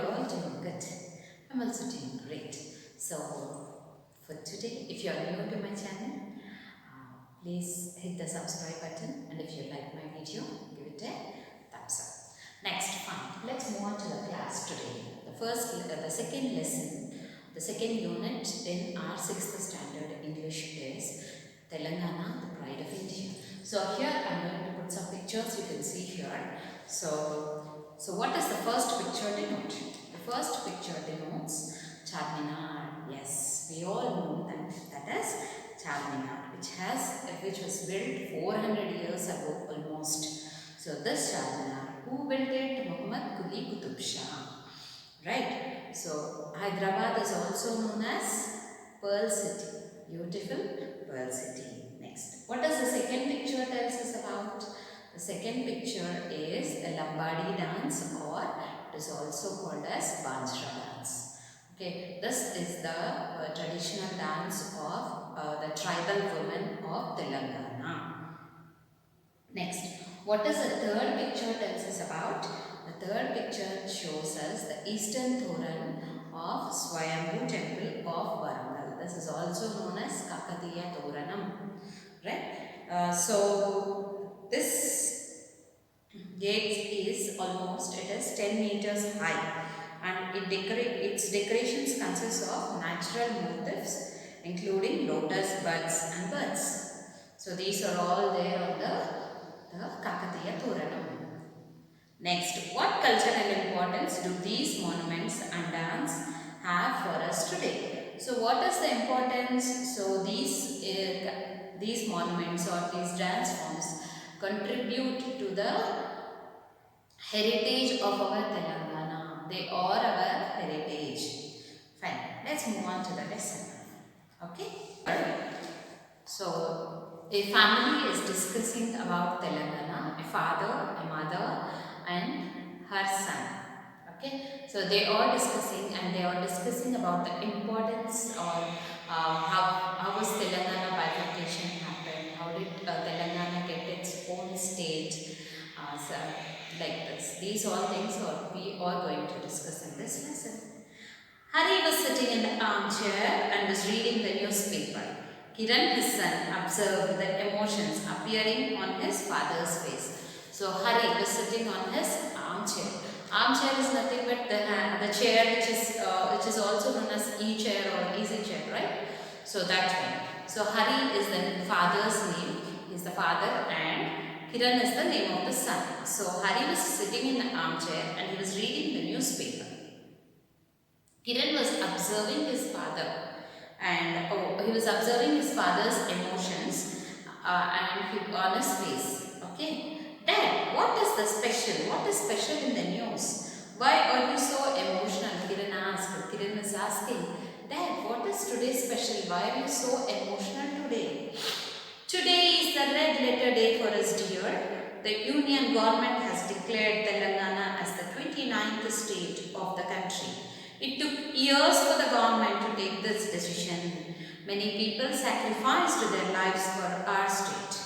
you're all doing good. I'm also doing great. So, for today, if you're new to my channel, please hit the subscribe button, and if you like my video, give it a thumbs up. Next, fine. Let's move on to the class today. The second lesson, the second unit in our 6th standard English is Telangana, the Pride of India. So here I'm going to put some pictures you can see here. So what does the first picture denote? The first picture denotes Charminar. Yes, we all know that is Charminar, which was built 400 years ago almost. So this Charminar, who built it? Muhammad Quli Qutub Shah. Right. So Hyderabad is also known as Pearl City. Beautiful Pearl City. Next. What does the second picture tells us about? The second picture is the Lambadi dance, or it is also called as Banjra dance. Okay, this is the traditional dance of the tribal women of Telangana. Next, what does the third picture tells us about? The third picture shows us the eastern Thoran of Swayambhu temple of Warangal. This is also known as Kakatiya Thoranam. Right? So this gate is it is 10 meters high, and its decorations consist of natural motifs including lotus buds and birds. So these are all there on the Kakatiya Thoranam. Next, what cultural importance do these monuments and dance have for us today? So what is the importance? So these monuments or these dance forms contribute to the heritage of our Telangana. They are our heritage. Fine. Let's move on to the lesson. Okay. So a family is discussing about Telangana, a father, a mother and her son. Okay, so they are discussing about the importance, or how was Telangana bifurcation happened, how did Telangana get its own state, so like this. These all things we are going to discuss in this lesson. Hari was sitting in the armchair and was reading the newspaper. Kiran, his son, observed the emotions appearing on his father's face. So Hari was sitting on his armchair. Armchair is nothing but the chair which is also known as e-chair or easy chair, right? So that one. So Hari is the father's name. He is the father, and Kiran is the name of the son. So Hari was sitting in the armchair and he was reading the newspaper. Kiran was observing his father, and he was observing his father's emotions on his face. Okay, Dad, what is the special? What is special in the news? Why are you so emotional? Kiran asked. Kiran is asking, Dad, what is today special? Why are you so emotional today? Today is the red letter day for us, dear. The Union government has declared Telangana as the 29th state of the country. It took years for the government to take this decision. Many people sacrificed their lives for our state.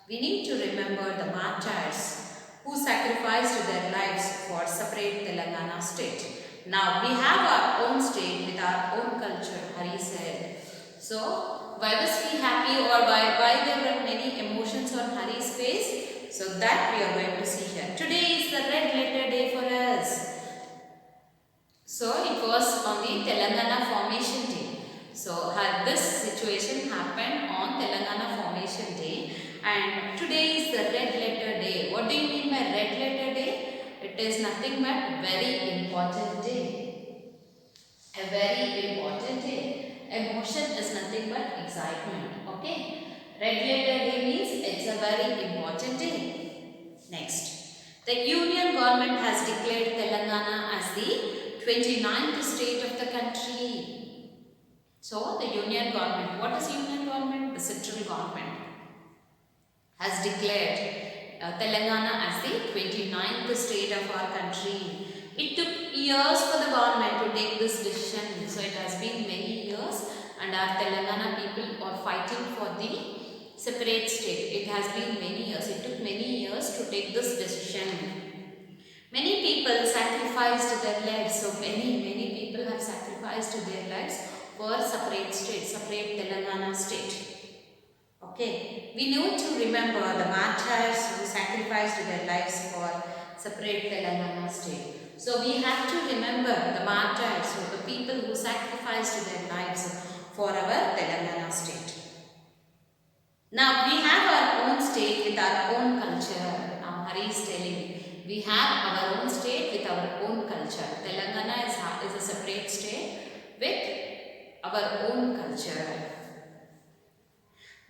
We need to remember the martyrs who sacrificed their lives for separate Telangana state. Now we have our own state with our own culture, Hari said. So why was he happy, or why there were many emotions on Hari's face? So that we are going to see here. Today is the red letter day for us. So it was on the Telangana Formation Day. So this situation happened on Telangana Formation Day, and today is the red letter day. What do you mean by red letter day? It is nothing but very important day. A very important day. Emotion is nothing but excitement. Okay. Red letter day means it's a very important day. Next. The Union government has declared Telangana as the 29th state of the country. So the Union government, what is Union government? The central government has declared Telangana as the 29th state of our country. It took years for the government to take this decision. So it has been many years, and our Telangana people are fighting for the separate state. It has been many years. It took many years to take this decision. Many people sacrificed their lives. So sacrificed their lives for separate state, separate Telangana state. Okay, we need to remember the martyrs who sacrificed their lives for separate Telangana state. So we have to remember the martyrs, so the people who sacrificed their lives for our Telangana state. Now we have our own state with our own culture. Now Hari is telling, we have our own state with our own culture. Telangana is a separate state with our own culture.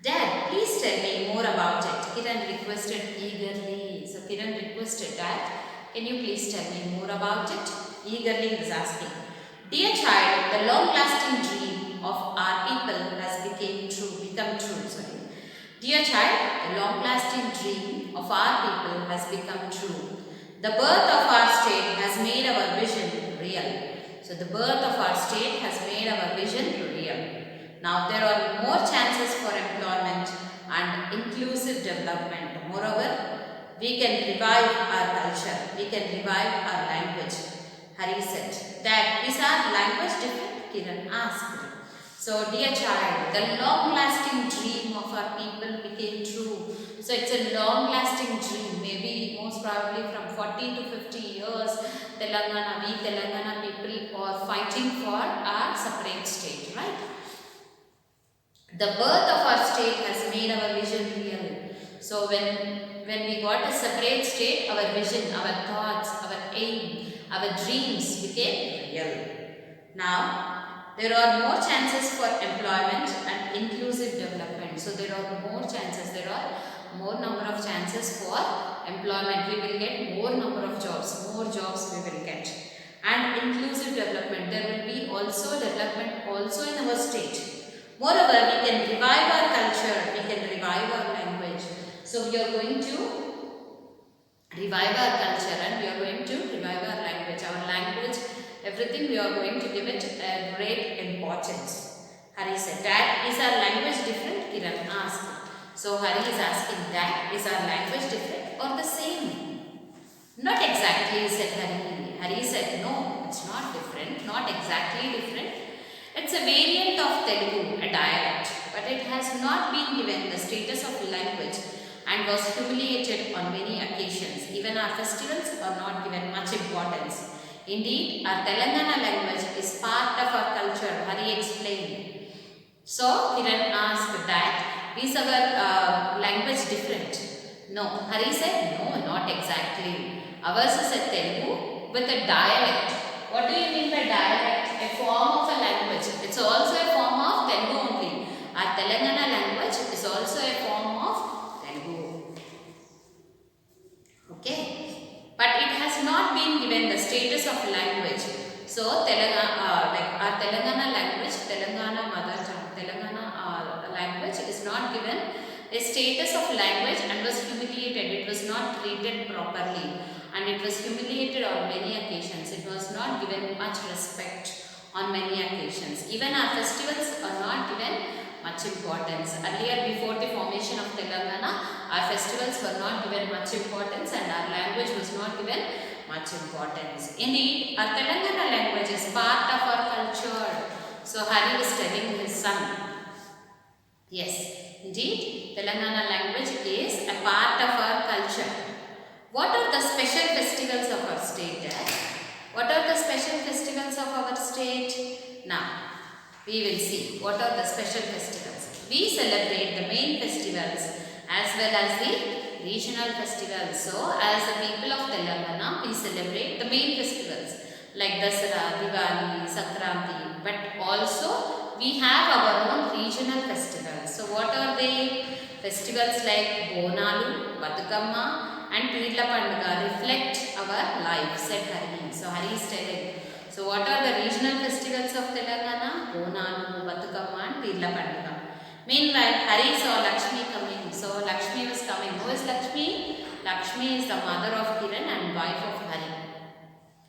Dad, please tell me more about it. Kiran requested eagerly. So Kiran requested, Dad, can you please tell me more about it? Eagerly he was asking. Dear child, the long-lasting dream of our people has become true. Dear child, the long-lasting dream of our people has become true. The birth of our state has made our vision real. So the birth of our state has made our vision real. Now there are more chances for employment and inclusive development. Moreover, we can revive our culture. We can revive our language. Hari said, Dad, is our language different? Kiran asked. So dear child, the long-lasting dream of our people became true. So it's a long-lasting dream. Maybe most probably from 40 to 50 years, we Telangana people are fighting for our separate state, right? The birth of our state has made our vision real. So when we got a separate state, our vision, our thoughts, our aim, our dreams became real. Now, there are more chances for employment and inclusive development. So there are more chances, there are more number of chances for employment. We will get more number of jobs, more jobs we will get. And inclusive development, there will be also development also in our state. Moreover, we can revive our culture, we can revive our language. So we are going to revive our culture and we are going to revive our language. Our language, everything we are going to give it a great importance. Hari said, Dad, is our language different? Kiran asked. So Hari is asking, Dad, is our language different or the same? Not exactly, said Hari. Hari said, no, it's not different, not exactly different. It's a variant of Telugu, a dialect, but it has not been given the status of language and was humiliated on many occasions. Even our festivals are not given much importance. Indeed, our Telangana language is part of our culture, Hari explained. So, Kiran asked that, is our language different? No. Hari said, no, not exactly. Ours is a Telugu with a dialect. What do you mean by dialect? A form of a language. It's also a form of Telugu only. Our Telangana language is also a form of Telugu. Okay. But it has not been given the status of language. So, our Telangana language, Telangana mother tongue, Telangana language is not given a status of language and was humiliated. It was not treated properly and it was humiliated on many occasions. It was not given much respect on many occasions. Even our festivals are not given much importance. Earlier, before the formation of Telangana, our festivals were not given much importance and our language was not given much importance. Indeed, our Telangana language is part of our culture. So Hari was telling his son. Yes, indeed, Telangana language is a part of our culture. What are the special festivals of our state, Dad? What are the special festivals of our state? Now, we will see what are the special festivals. We celebrate the main festivals as well as the regional festivals. So, as the people of Telangana, we celebrate the main festivals like Dasara, Diwali, Sankranti, but also we have our own regional festivals. So, what are they? Festivals like Bonalu, Batukamma and Peerla Panduga reflect our life, said Hari. So, Hari is telling. So, what are the regional festivals of Telangana? Bonalu, Batukamma and Peerla Panduga. Meanwhile, Hari saw Lakshmi coming. So, Lakshmi was coming. Who is Lakshmi? Lakshmi is the mother of Kiran and wife of Hari.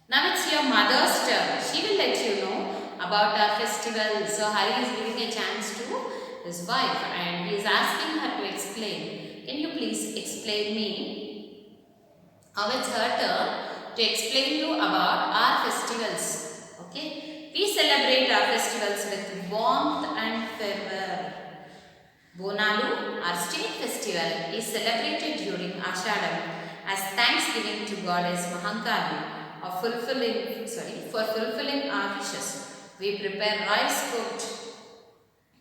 Now, it's your mother's turn. She will let you know about our festivals. So, Hari is giving a chance to his wife and he is asking her to explain. Can you please explain me? Now, it's her turn to explain you about our festivals. Okay. We celebrate our festivals with warmth and fervor. Bonalu, our state festival, is celebrated during Ashadam as thanksgiving to goddess Mahankali for fulfilling our wishes. We prepare rice cooked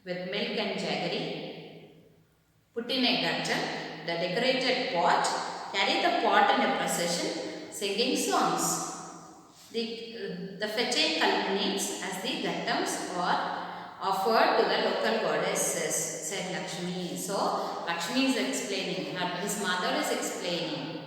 with milk and jaggery, put in a gutta, the decorated pot, carry the pot in a procession, singing songs. The fete culminates as the gattams are offered to the local goddesses, said Lakshmi. So, Lakshmi is explaining, his mother is explaining.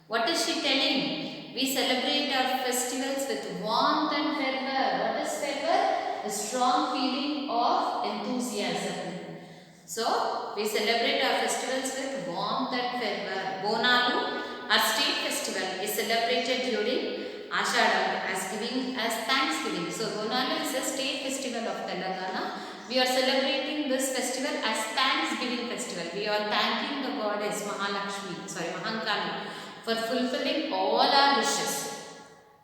What is she telling? We celebrate our festivals with warmth and fervor. What is fervor? A strong feeling of enthusiasm. So, we celebrate our festivals with warmth and fervor. Bonalu, our state festival, is celebrated during Ashadam as thanksgiving. So, Bonalu is a state festival of Telangana. We are celebrating this festival as Thanksgiving festival. We are thanking the goddess Mahankali for fulfilling all our wishes.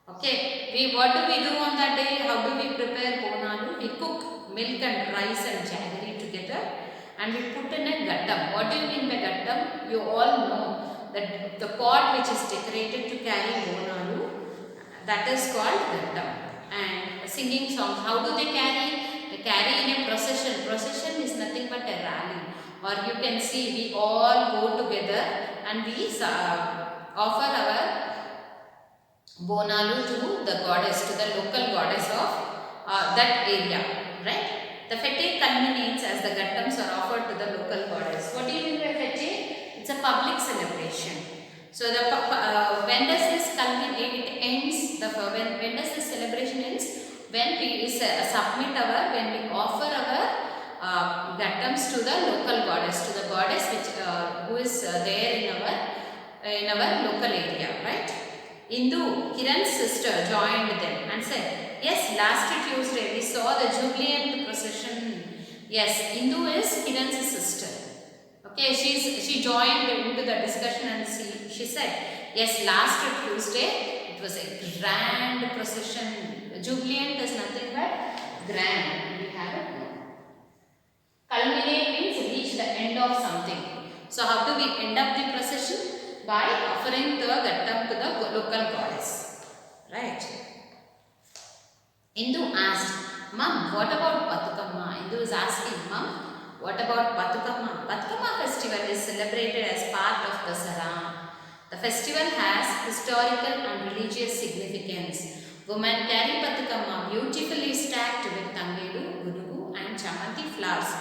Okay, what do we do on that day? How do we prepare Bonalu? We cook milk and rice and jaggery together and we put in a gattam. What do you mean by gattam? You all know that the pot which is decorated to carry Bonalu, that is called gattam. And singing songs, how do they carry? They carry in a procession. Procession is nothing but a rally. Or you can see we all go together and we offer our Bonalu to the goddess, to the local goddess of that area, right? The fete culminates as the gattams are offered to the local goddess. What do you mean by fete? It's a public celebration. So when does this culminate? It ends. When does this celebration ends? When we when we offer our gattams to the local goddess, to the goddess who is there in our local area, right? Indu, Kiran's sister, joined them and said, yes, last Tuesday we saw the jubilant procession. Yes, Indu is Kiran's sister. Okay, she joined into the discussion and she said, yes, last Tuesday it was a grand procession. Jubilant is nothing but grand. We have it now. Culminate means reach the end of something. So how do we end up the procession? By offering the gattam to the local goddess. Right? Indu asked, Mom, what about Batukamma? Indu is asking, Mom, what about Batukamma? Batukamma festival is celebrated as part of Dasara. The festival has historical and religious significance. Women carry Batukamma beautifully stacked with Tangedu, Gudugu and Chamanti flowers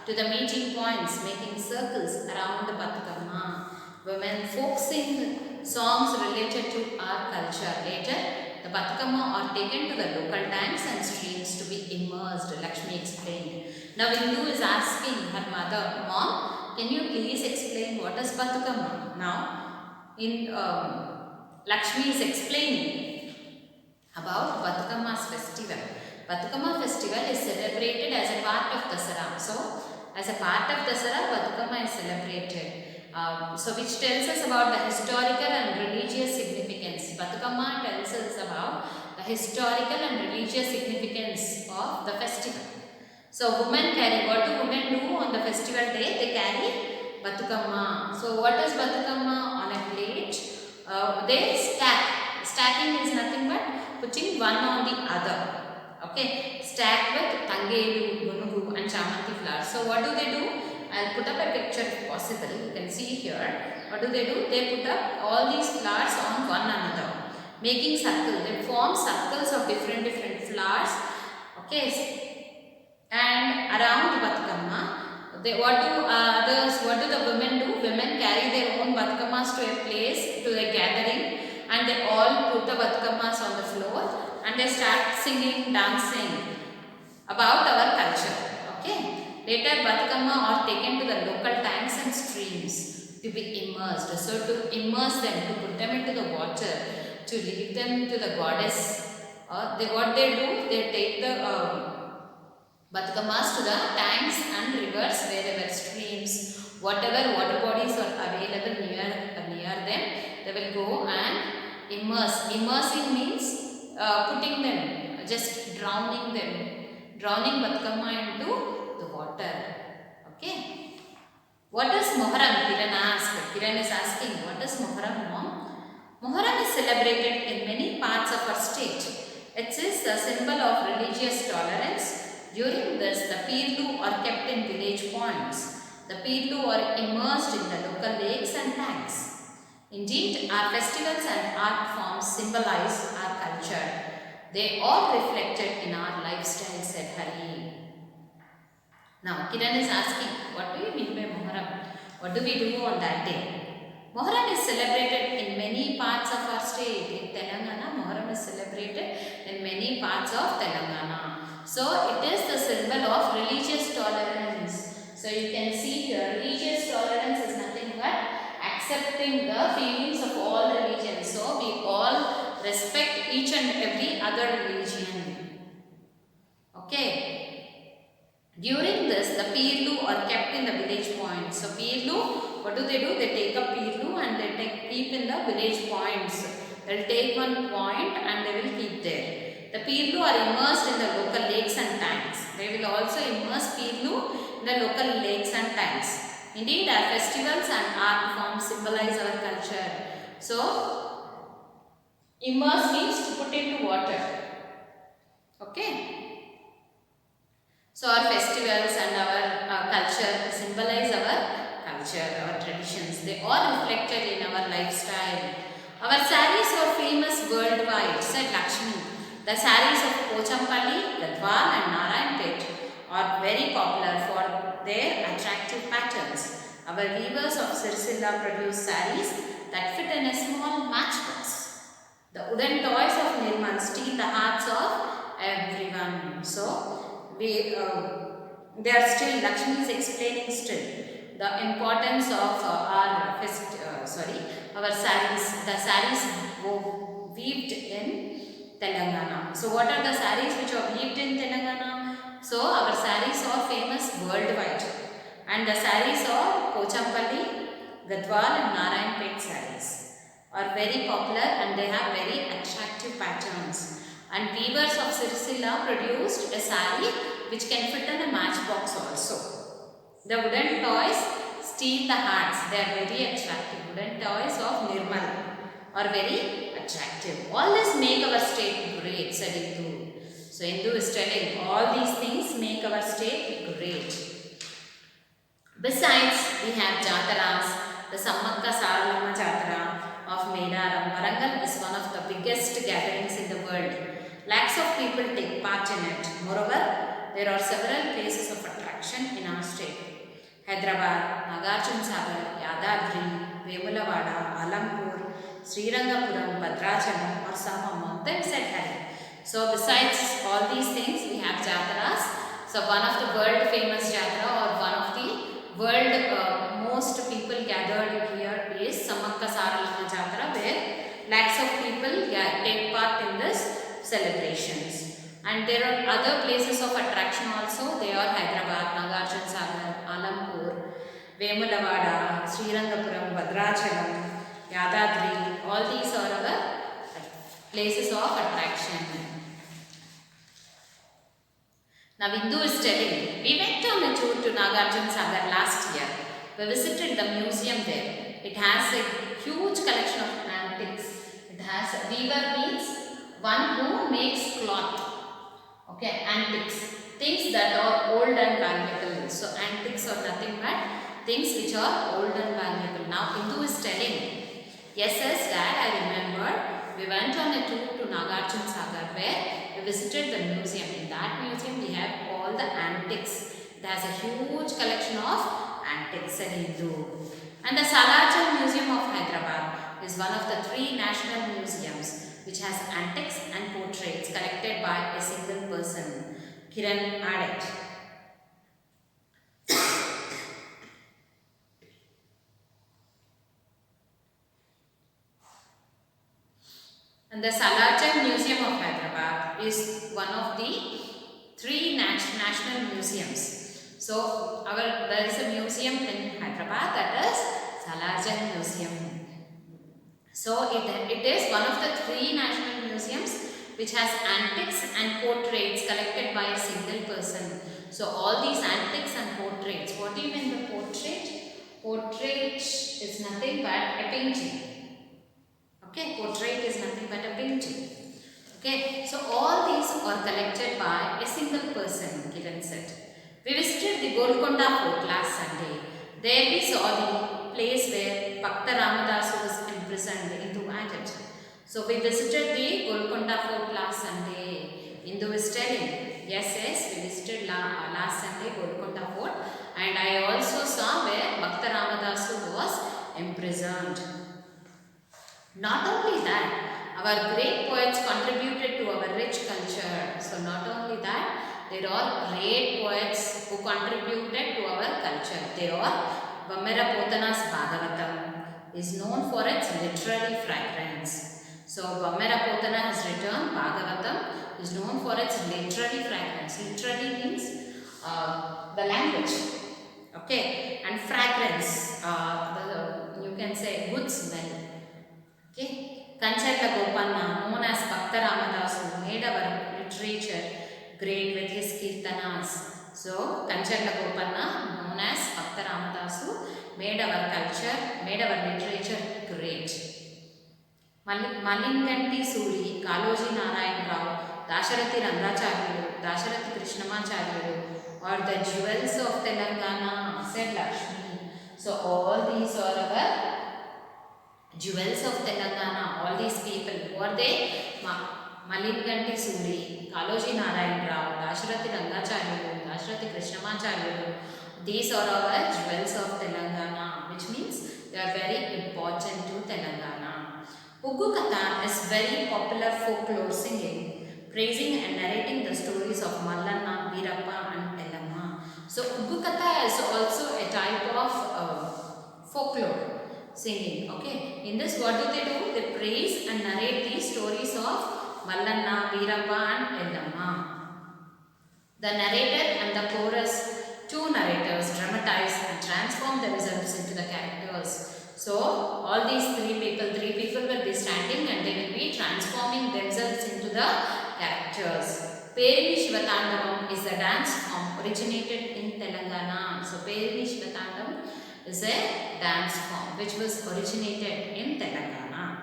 to the meeting points, making circles around the Batukamma. Women folk sing songs related to our culture. Later, the Batukamma are taken to the local tanks and streams to be immersed, Lakshmi explained. Now Indu is asking her mother, Mom, can you please explain what is Batukamma? Now, Lakshmi is explaining about Batukamma's festival. Batukamma festival is celebrated as a part of Dasara. So, as a part of Dasara, Batukamma is celebrated. Which tells us about the historical and religious significance. Batukamma tells us about the historical and religious significance of the festival. So, women carry, what do women do on the festival day? They carry Batukamma. So, what is Batukamma on a plate? They stack. Stacking is nothing but putting one on the other. Okay, stacked with Tangedu, Gunugu and Chamanti flowers. So, what do? I'll put up a picture if possible. You can see here. What do? They put up all these flowers on one another, making circles. They form circles of different flowers. Okay, and around Batukamma, what do the women do? Women carry their own Batukammas to a place, to a gathering, and they all put the Batukammas on the floor and they start singing, dancing about our culture. Okay. Later, Batukamma are taken to the local tanks and streams to be immersed. So, to immerse them, to put them into the water, to lead them to the goddess. What they do, they take the Batukammas to the tanks and rivers, wherever streams, whatever water bodies are available near them, they will go and immerse. Immersing means putting them just drowning them, drowning Batkama into the water. Okay. What is Moharam? Kiran asked. Kiran is asking, what is Moharam, mom? Moharam is celebrated in many parts of our state. It is a symbol of religious tolerance. During this, the Pirlu are kept in village ponds. The Pirlu are immersed in the local lakes and tanks. Indeed, our festivals and art forms symbolize our culture. They are reflected in our lifestyle, said Hari. Now, Kiran is asking, what do you mean by Moharam? What do we do on that day? Moharam is celebrated in many parts of our state. In Telangana, Moharam is celebrated in many parts of Telangana. So, it is the symbol of religious tolerance. So, you can see here, religious tolerance is nothing but accepting the feelings of all religions. So, we all respect each and every other religion. Okay. During this, the Pirlu are kept in the village points. So, Pirlu, what do? They take a Pirlu and they keep in the village points. They will take one point and they will keep there. The Pirlu are immersed in the local lakes and tanks. They will also immerse Pirlu in the local lakes and tanks. Indeed, our festivals and art forms symbolize our culture. So, immerse means to put into water. Okay. So, our festivals and our culture symbolize our culture, our traditions. They are reflected in our lifestyle. Our saris are famous worldwide, said Lakshmi. The saris of Pochampalli, Gadwal and Narayanpet are very popular for their attractive patterns. Our weavers of Sirsilla produce saris that fit in a small matchbox. The wooden toys of Nirmal steal the hearts of everyone. So, they are still, Lakshmi is explaining still the importance of our saris. The saris weaved in Telangana. So, what are the saris which are weaved in Telangana? So, our saris are famous worldwide. And the saris of Pochampalli, Gadwal and Narayanpet saris are very popular and they have very attractive patterns. And weavers of Sirsilla produced a sari which can fit in a matchbox also. The wooden toys steal the hearts. They are very attractive. Wooden toys of Nirmal are very attractive. All this make our state great, said Hindu. So, Hindu is telling all these things make our state great. Besides, we have Jataras. The Sammakka Saralama Jatara of Medaram. Warangal is one of the biggest gatherings in the world. Lakhs of people take part in it. Moreover, there are several places of attraction in our state. Hyderabad, Nagarjun Sagar, Yadadri, Vemulavada, Alampur, Srirangapuram, Bhadrachalam are some among them, said Hari. So, besides all these things, we have Jataras. So, one of the world famous Jatara or one of the world most people gathered here is Sammakka Saralama Jatara, where lakhs of people take part in this celebrations. And there are other places of attraction also. They are Hyderabad, Nagarjun Sagar, Alampur, Vemulavada, Srirangapuram, Bhadrachalam, Yadadri. All these are our places of attraction. Now, Hindu is telling, we went on a tour to Nagarjun Sagar last year. We visited the museum there. It has a huge collection of antiques. It has weaver means one who makes cloth. Okay, antiques. Things that are old and valuable. So, antiques are nothing but things which are old and valuable. Now, Hindu is telling, yes, Dad, I remember we went on a tour to Nagarjun Sagar where we visited the museum. In that museum, we have all the antiques. It has a huge collection of antiques, said Hindu. And the Salajal Museum of Hyderabad is one of the 3 national museums which has antiques and portraits collected by a single person. Kiran added. And the Salajal Museum of Hyderabad is one of the 3 national museums. So, there is a museum in Hyderabad, that is Salajal Museum. So, it is one of the 3 national museums which has antics and portraits collected by a single person. So all these antics and portraits, what do you mean by portrait? Portrait is nothing but a painting. Okay, portrait is nothing but a painting. Okay, so all these are collected by a single person, given set. We visited the Golconda Fort last Sunday. There we saw the place where Bhakta Ramadasu was imprisoned into Adet. So we visited the Golconda Fort last Sunday. Hindu is telling. Yes, we visited last Sunday Golconda Fort, and I also saw where Bhakta Ramadasu was imprisoned. Not only that, our great poets contributed to our rich culture. So not only that, there are great poets who contributed to our culture. There are Vammera Potana's Bhagavatam is known for its literary fragrance. So Vammera Potana has written Bhagavatam is known for its literary fragrance. Literary means the language. Okay, and fragrance, you can say good smell. Okay, Kancharla Gopanna, known as Bhakta Ramadasu, made our literature great with his kirtanas. So, Kancharla Gopanna, known as Bhakta Ramadasu, made our culture, made our literature great. Malinganti Suri, Kaloji Narayan Rao, Dasharathi Rangacharyalu, Dasharathi Krishnamacharyalu, or the jewels of Telangana, said Lakshmi. So, all these are our jewels of Telangana. All these people, who are they? Malinganti Suri, Kaloji Narayan Rao, Dasharathi Rangacharyalu, Dasharathi Krishnamacharyalu. These are our jewels of Telangana, which means they are very important to Telangana. Uggu Katha is very popular folklore singing, praising and narrating the stories of Mallanna, Veerappa and Ellamma. So Uggu Katha is also a type of folklore singing. Okay, in this what do? They praise and narrate these stories of Mallanna, Veerappa and Ellamma. The narrator and the chorus, two narrators, dramatize and transform themselves into the characters. So all these three people will be standing and they will be transforming themselves into the characters. Perini Shivatandavam is a dance form originated in Telangana. So Perini Shivatandavam is a dance form which was originated in Telangana.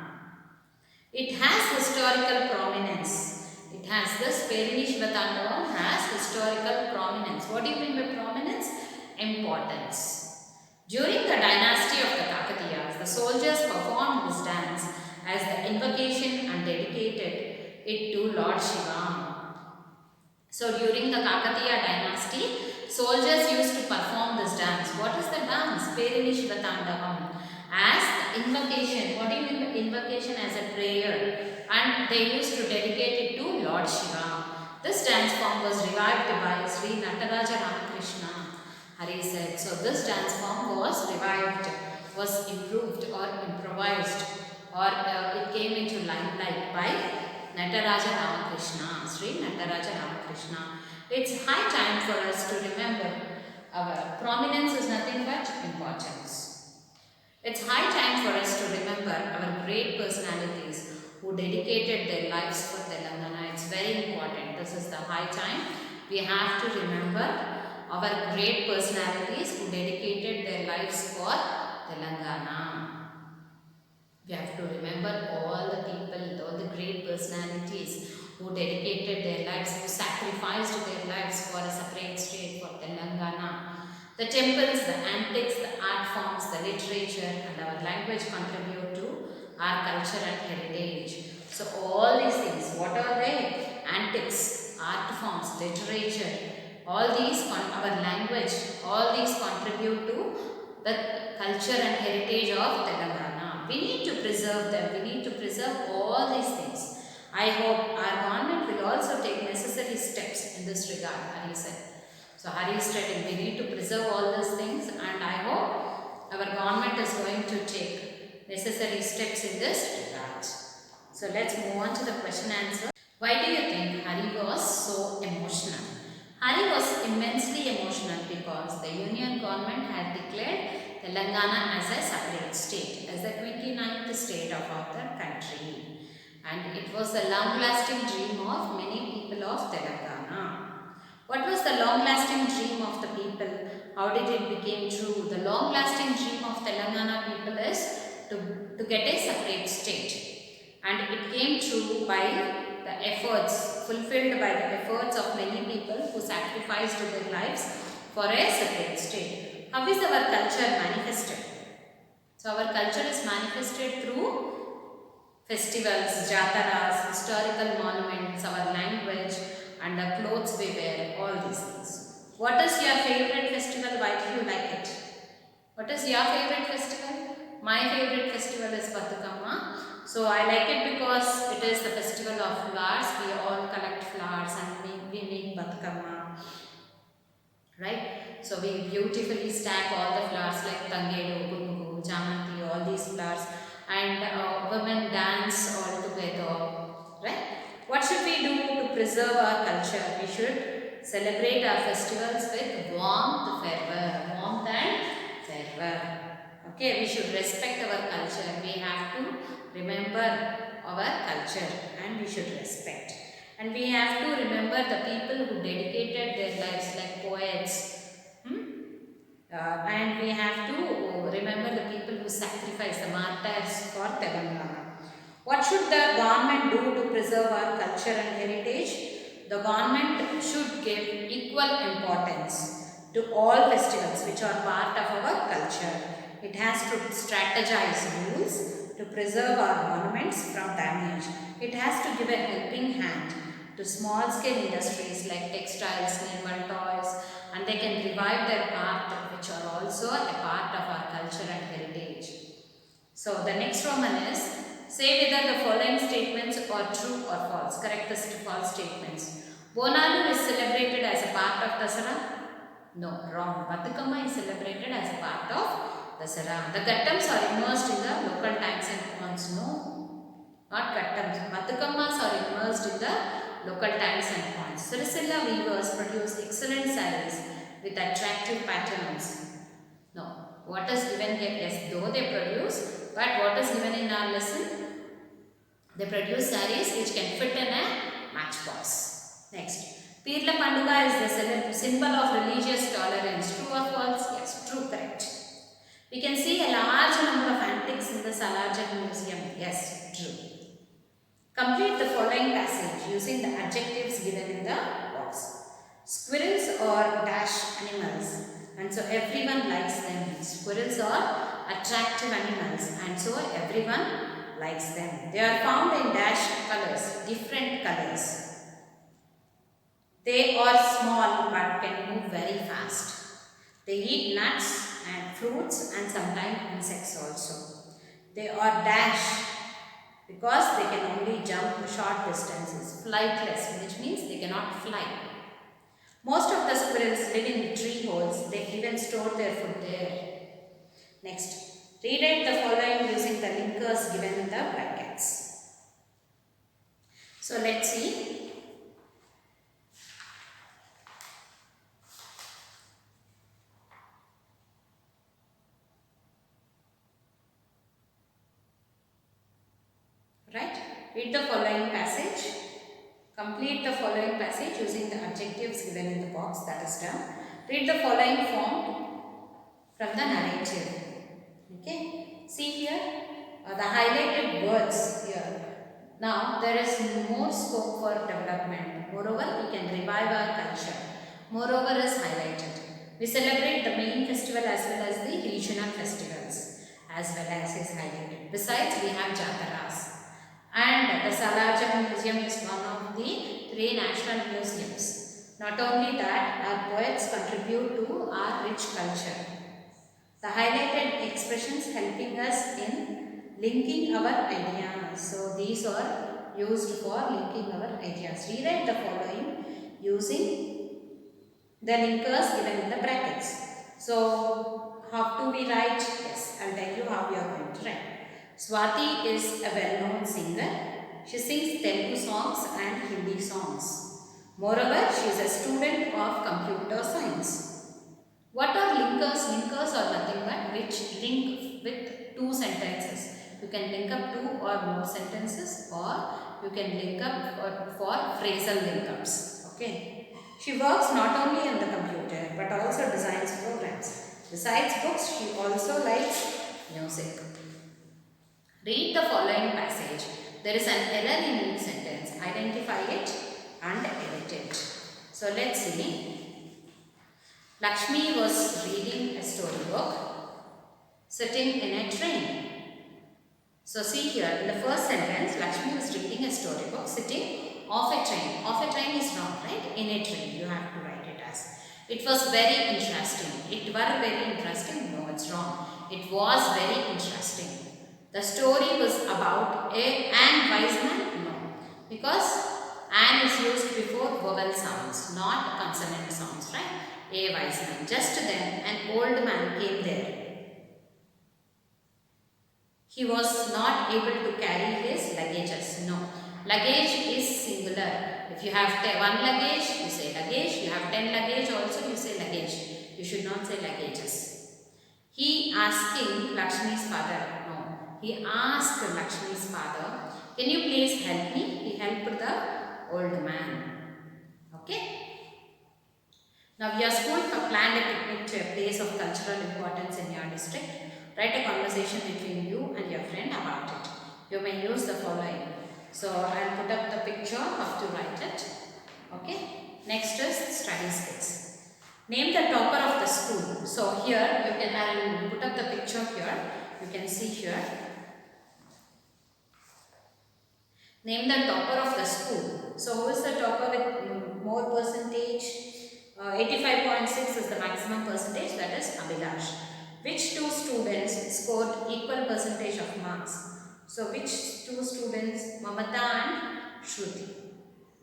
It has historical prominence. It has this Perini Shivatandavam has historical prominence. What do you mean by prominence? Importance. During the dynasty of the Kakatiyas, the soldiers performed this dance as the invocation and dedicated it to Lord Shiva. So during the Kakatiya dynasty, soldiers used to perform this dance. What is the dance? Perini Shivatandavam. As the invocation. What do you mean by invocation? As a prayer. And they used to dedicate it to Lord Shiva. This dance form was revived by Sri Nataraja Ramakrishna. Hari said. So this dance form was revived, was improved or improvised, or it came into limelight by Nataraja Ramakrishna, Sri Nataraja Ramakrishna. It's high time for us to remember our prominence is nothing but importance. It's high time for us to remember our great personalities who dedicated their lives for Telangana. It's very important. This is the high time. We have to remember our great personalities who dedicated their lives for Telangana. We have to remember all the people, all the great personalities who dedicated their lives, who sacrificed their lives for a separate state for Telangana. The temples, the antiques, the art forms, the literature and our language contribute to our culture and heritage. So all these things, what are they? Antiques, art forms, literature, all these, our language, all these contribute to the culture and heritage of Telangana. We need to preserve them. We need to preserve all these things. I hope our government will also take necessary steps in this regard, Hari said. So Hari is stating we need to preserve all these things, and I hope our government is going to take necessary steps in this regard. So let's move on to the question answer. Why do you think Hari was so emotional? Hari was immensely emotional because the Union government had declared Telangana as a separate state, as the 29th state of our country. and it was the long-lasting dream of many people of Telangana. What was the long-lasting dream of the people? How did it become true? The long-lasting dream of Telangana people is to get a separate state, and it came true by the efforts, fulfilled by the efforts of many people who sacrificed their lives for a separate state. How is our culture manifested? So our culture is manifested through festivals, jataras, historical monuments, our language, and the clothes we wear, all these things. What is your favorite festival? Why do you like it? What is your favorite festival? My favorite festival is Bathukamma. So I like it because it is the festival of flowers. We all collect flowers and we make Bathukamma, right? So we beautifully stack all the flowers like Tangedu, Gungu, Jamanti, all these flowers, and women dance all together, right? What should we do to preserve our culture? We should celebrate our festivals with warmth, fervor, warmth and fervor. Okay, we should respect our culture. We have to remember our culture and we should respect. And we have to remember the people who dedicated their lives like poets. And we have to remember the people who sacrificed, the martyrs for Telangana. What should the government do to preserve our culture and heritage? The government should give equal importance to all festivals which are part of our culture. It has to strategize rules to preserve our monuments from damage. It has to give a helping hand to small scale industries like textiles, naval toys, and they can revive their art which are also a part of our culture and heritage. So the next Roman is, say whether the following statements are true or false. Correct the false statements. Bonalu is celebrated as a part of Dasara? No, wrong. Bathukamma is celebrated as a part of Dasara. The Ghattams are immersed in the local tanks and ponds. No, not Ghattams. Bathukammas are immersed in the local tanks and ponds. Siricilla weavers produce excellent sarees with attractive patterns. No. What is given here? Yes, though they produce, but what is given in our lesson? They produce sarees which can fit in a matchbox. Next. Pirla Panduga is the symbol of religious tolerance. True or false? Yes, true, correct. We can see a large number of antiques in the Salajan Museum. Yes, true. Complete the following passage using the adjectives given in the box. Squirrels are dash animals, and so everyone likes them. Squirrels are attractive animals, and so everyone likes them. They are found in dash colors, different colors. They are small but can move very fast. They eat nuts and fruits and sometimes insects also. They are dash because they can only jump short distances. Flightless, which means they cannot fly. Most of the squirrels live in tree holes. They even store their food there. Next, rewrite the following using the linkers given in the brackets. So let's see. Right? Read the following passage. Complete the following passage using the adjectives given in the box. That is done. Read the following form from the narrative. Okay. See here the highlighted words here. Now there is more scope for development. Moreover, we can revive our culture. Moreover is highlighted. We celebrate the main festival as well as the regional festivals as well as is highlighted. Besides, we have jataras. And the Salarjung Museum is one of the 3 national museums. Not only that, our poets contribute to our rich culture. The highlighted expressions helping us in linking our ideas. So these are used for linking our ideas. Rewrite the following using the linkers given in the brackets. So how do we write? Yes, I'll tell you how we are going to write. Swati is a well-known singer. She sings Telugu songs and Hindi songs. Moreover, she is a student of computer science. What are linkers? Linkers are nothing but which link with 2 sentences. You can link up two or more sentences, or you can link up for phrasal link-ups. Okay. She works not only on the computer but also designs programs. Besides books, she also likes music. Read the following passage. There is an error in each sentence. Identify it and edit it. So let's see. Lakshmi was reading a storybook sitting in a train. So see here, in the first sentence, Lakshmi was reading a storybook sitting off a train. Off a train is wrong, right? In a train, you have to write it as. It was very interesting. It were very interesting. No, it's wrong. It was very interesting. The story was about an wise man. No, because an is used before vowel sounds, not consonant sounds, right? A wise man. Just then, an old man came there. He was not able to carry his luggages. No, luggage is singular. If you have one luggage, you say luggage. You have 10 luggage also, you say luggage. You should not say luggages. He asking Lakshmi's father. No, he asked Lakshmi's father, can you please help me? He helped the old man. Okay. Now your school have planned a picnic to a place of cultural importance in your district. Write a conversation between you and your friend about it. You may use the following. So I'll put up the picture, how to write it. Okay. Next is study skills. Name the topper of the school. So here you can, I'll put up the picture here. You can see here. Name the topper of the school. So who is the topper with more percentage? 85.6 is the maximum percentage, that is Abhilash. Which two students scored equal percentage of marks? So which two students? Mamata and Shruti.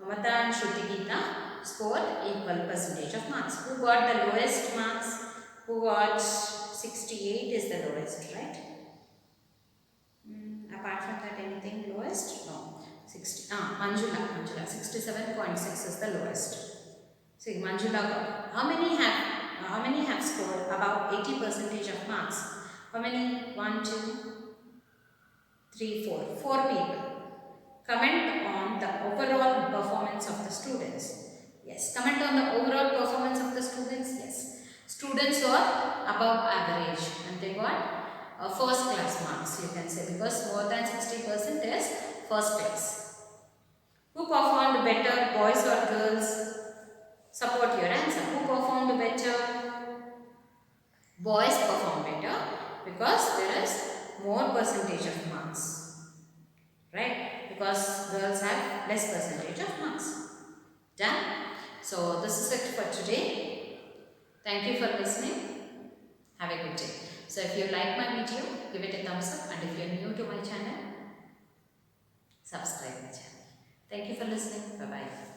Mamata and Shruti Geeta scored equal percentage of marks. Who got the lowest marks? Who got 68 is the lowest, right? Apart from that, anything lowest? No. Manjula 67.6 is the lowest. See, Manjula got. How many have scored about 80 percentage of marks? How many? 1, 2, 3, 4. 4 people. Comment on the overall performance of the students. Yes. Comment on the overall performance of the students. Yes. Students are above average and they got first class marks, you can say, because more than 60% is first class. Who performed better, boys or girls? Support your answer. Who performed better? Boys perform better because there is more percentage of marks, right? Because girls have less percentage of marks. Done? So this is it for today. Thank you for listening. Have a good day. So if you like my video, give it a thumbs up, and if you are new to my channel, subscribe my channel. Thank you for listening. Bye bye.